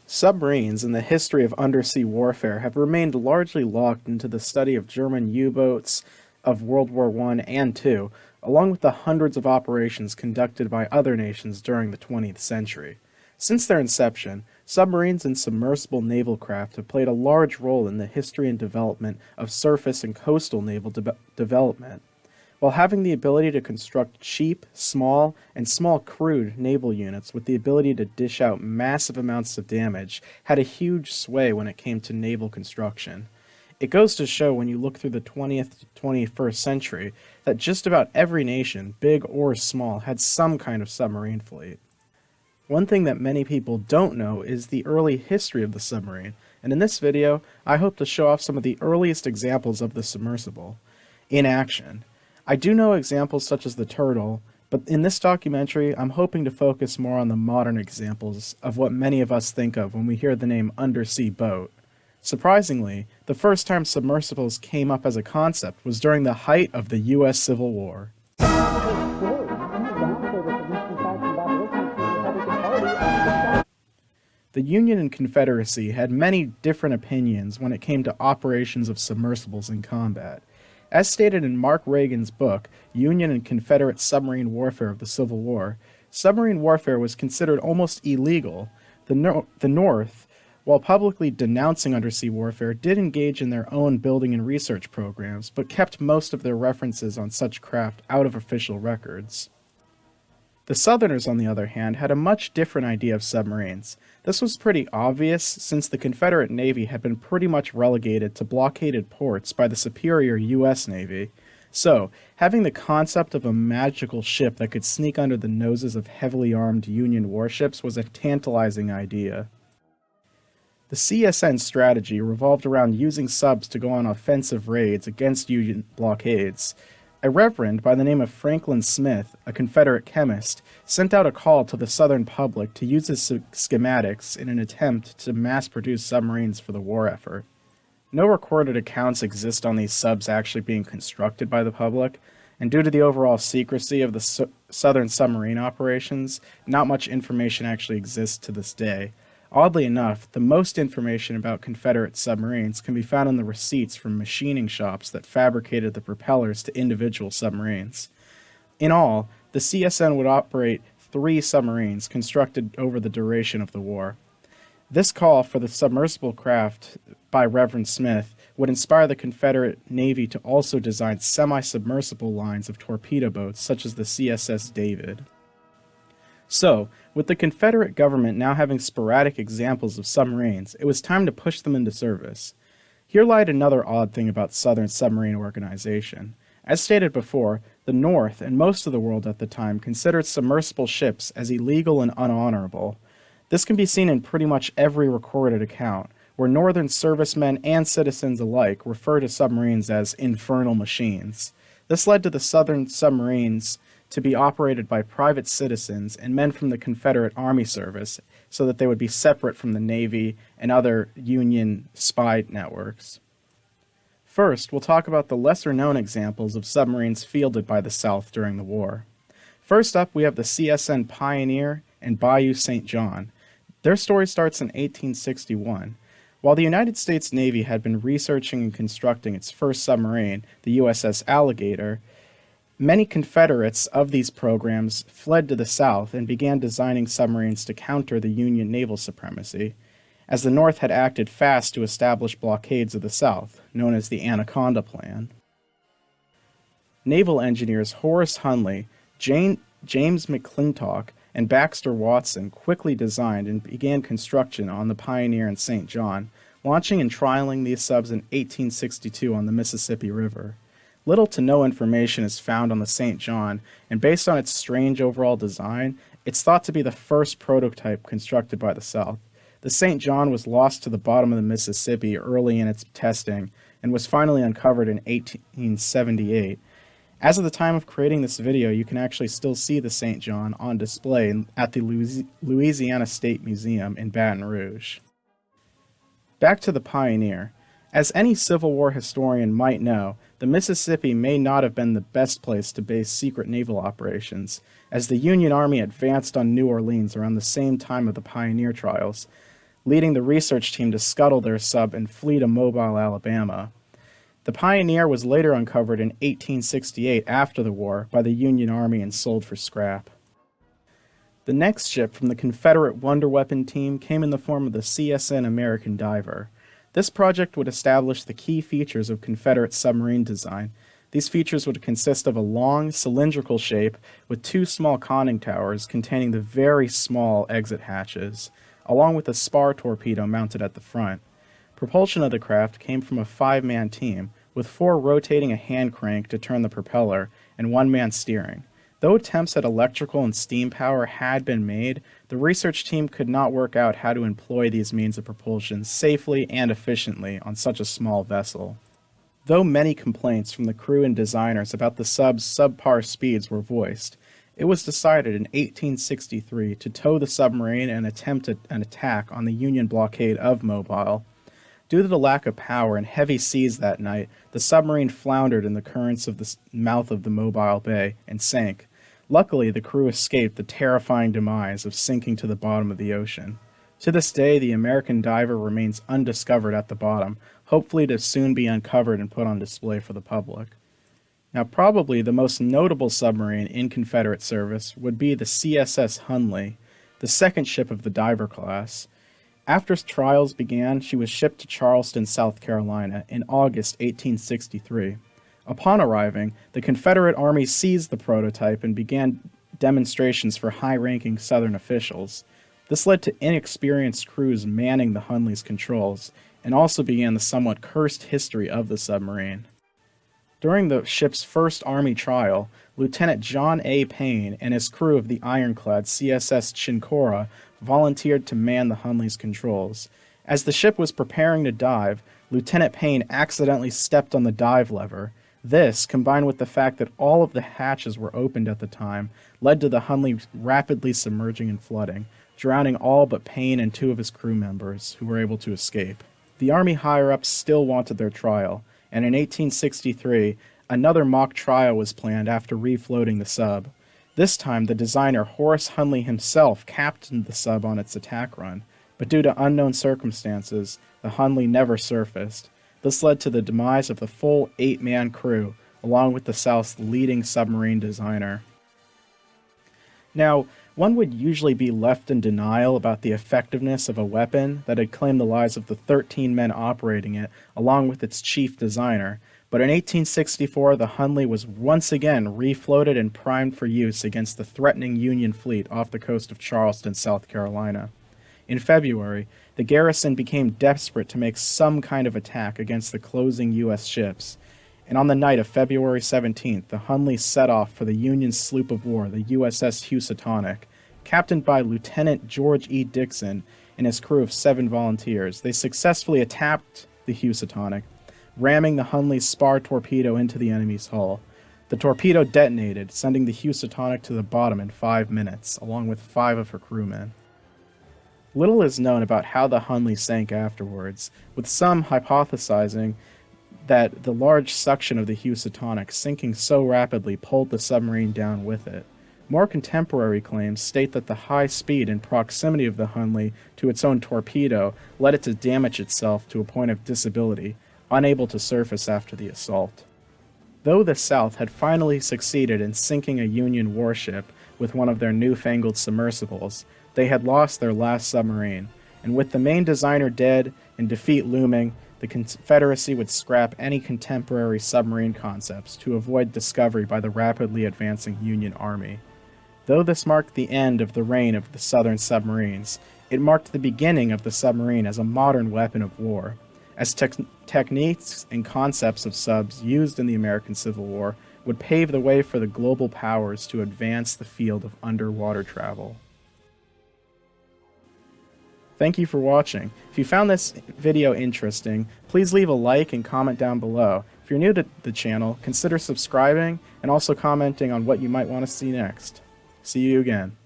Submarines in the history of undersea warfare have remained largely locked into the study of German U-boats of World War I and II, along with the hundreds of operations conducted by other nations during the 20th century. Since their inception, submarines and submersible naval craft have played a large role in the history and development of surface and coastal naval development. While having the ability to construct cheap, small, and small crewed naval units with the ability to dish out massive amounts of damage had a huge sway when it came to naval construction. It goes to show when you look through the 20th to 21st century that just about every nation, big or small, had some kind of submarine fleet. One thing that many people don't know is the early history of the submarine, and in this video, I hope to show off some of the earliest examples of the submersible in action. I do know examples such as the turtle, but in this documentary, I'm hoping to focus more on the modern examples of what many of us think of when we hear the name undersea boat. Surprisingly, the first time submersibles came up as a concept was during the height of the U.S. Civil War. The Union and Confederacy had many different opinions when it came to operations of submersibles in combat. As stated in Mark Reagan's book, Union and Confederate Submarine Warfare of the Civil War, submarine warfare was considered almost illegal. The North, while publicly denouncing undersea warfare, did engage in their own building and research programs, but kept most of their references on such craft out of official records. The Southerners, on the other hand, had a much different idea of submarines. This was pretty obvious since the Confederate Navy had been pretty much relegated to blockaded ports by the superior U.S. Navy. So, having the concept of a magical ship that could sneak under the noses of heavily armed Union warships was a tantalizing idea. The CSN strategy revolved around using subs to go on offensive raids against Union blockades. A reverend by the name of Franklin Smith, a Confederate chemist, sent out a call to the Southern public to use his schematics in an attempt to mass-produce submarines for the war effort. No recorded accounts exist on these subs actually being constructed by the public, and due to the overall secrecy of the Southern submarine operations, not much information actually exists to this day. Oddly enough, the most information about Confederate submarines can be found in the receipts from machining shops that fabricated the propellers to individual submarines. In all, the CSN would operate 3 submarines constructed over the duration of the war. This call for the submersible craft by Reverend Smith would inspire the Confederate Navy to also design semi-submersible lines of torpedo boats such as the CSS David. So, with the Confederate government now having sporadic examples of submarines, it was time to push them into service. Here lied another odd thing about Southern submarine organization. As stated before, the North and most of the world at the time considered submersible ships as illegal and unhonorable. This can be seen in pretty much every recorded account, where Northern servicemen and citizens alike refer to submarines as infernal machines. This led to the Southern submarines to be operated by private citizens and men from the Confederate Army Service so that they would be separate from the Navy and other Union spy networks. First, we'll talk about the lesser-known examples of submarines fielded by the South during the war. First up, we have the CSN Pioneer and Bayou St. John. Their story starts in 1861. While the United States Navy had been researching and constructing its first submarine, the USS Alligator, many Confederates of these programs fled to the South and began designing submarines to counter the Union naval supremacy, as the North had acted fast to establish blockades of the South, known as the Anaconda Plan. Naval engineers Horace Hunley, James McClintock, and Baxter Watson quickly designed and began construction on the Pioneer and St. John, launching and trialing these subs in 1862 on the Mississippi River. Little to no information is found on the St. John, and based on its strange overall design, it's thought to be the first prototype constructed by the South. The St. John was lost to the bottom of the Mississippi early in its testing, and was finally uncovered in 1878. As of the time of creating this video, you can actually still see the St. John on display at the Louisiana State Museum in Baton Rouge. Back to the Pioneer. As any Civil War historian might know, the Mississippi may not have been the best place to base secret naval operations, as the Union Army advanced on New Orleans around the same time of the Pioneer trials. leading the research team to scuttle their sub and flee to Mobile, Alabama. The Pioneer was later uncovered in 1868 after the war by the Union Army and sold for scrap. The next ship from the Confederate Wonder Weapon team came in the form of the CSN American Diver. This project would establish the key features of Confederate submarine design. These features would consist of a long, cylindrical shape with two small conning towers containing the very small exit hatches, along with a spar torpedo mounted at the front. Propulsion of the craft came from a 5-man team, with 4 rotating a hand crank to turn the propeller and 1 man steering. Though attempts at electrical and steam power had been made, the research team could not work out how to employ these means of propulsion safely and efficiently on such a small vessel. Though many complaints from the crew and designers about the sub's subpar speeds were voiced, it was decided in 1863 to tow the submarine and attempt an attack on the Union blockade of Mobile. Due to the lack of power and heavy seas that night, the submarine floundered in the currents of the mouth of the Mobile Bay and sank. Luckily, the crew escaped the terrifying demise of sinking to the bottom of the ocean. To this day, the American Diver remains undiscovered at the bottom, hopefully to soon be uncovered and put on display for the public. Now, probably the most notable submarine in Confederate service would be the CSS Hunley, the second ship of the Diver class. After trials began, she was shipped to Charleston, South Carolina in August 1863. Upon arriving, the Confederate Army seized the prototype and began demonstrations for high-ranking Southern officials. This led to inexperienced crews manning the Hunley's controls, and also began the somewhat cursed history of the submarine. During the ship's first Army trial, Lieutenant John A. Payne and his crew of the ironclad CSS Chincora volunteered to man the Hunley's controls. As the ship was preparing to dive, Lieutenant Payne accidentally stepped on the dive lever. This, combined with the fact that all of the hatches were opened at the time, led to the Hunley rapidly submerging and flooding, drowning all but Payne and 2 of his crew members, who were able to escape. The Army higher-ups still wanted their trial, and in 1863, another mock trial was planned after refloating the sub. This time, the designer Horace Hunley himself captained the sub on its attack run, but due to unknown circumstances, the Hunley never surfaced. This led to the demise of the full 8-man crew, along with the South's leading submarine designer. Now, one would usually be left in denial about the effectiveness of a weapon that had claimed the lives of the 13 men operating it, along with its chief designer, but in 1864 the Hunley was once again refloated and primed for use against the threatening Union fleet off the coast of Charleston, South Carolina. In February, the garrison became desperate to make some kind of attack against the closing U.S. ships, and on the night of February 17th, the Hunley set off for the Union sloop of war, the USS Housatonic. Captained by Lieutenant George E. Dixon and his crew of 7 volunteers, they successfully attacked the Housatonic, ramming the Hunley's spar torpedo into the enemy's hull. The torpedo detonated, sending the Housatonic to the bottom in 5 minutes, along with 5 of her crewmen. Little is known about how the Hunley sank afterwards, with some hypothesizing that the large suction of the Housatonic sinking so rapidly pulled the submarine down with it. More contemporary claims state that the high speed and proximity of the Hunley to its own torpedo led it to damage itself to a point of disability, unable to surface after the assault. Though the South had finally succeeded in sinking a Union warship with one of their newfangled submersibles, they had lost their last submarine, and with the main designer dead and defeat looming, the Confederacy would scrap any contemporary submarine concepts to avoid discovery by the rapidly advancing Union Army. Though this marked the end of the reign of the Southern submarines, it marked the beginning of the submarine as a modern weapon of war, as techniques and concepts of subs used in the American Civil War would pave the way for the global powers to advance the field of underwater travel. Thank you for watching. If you found this video interesting, please leave a like and comment down below. If you're new to the channel, consider subscribing and also commenting on what you might want to see next. See you again.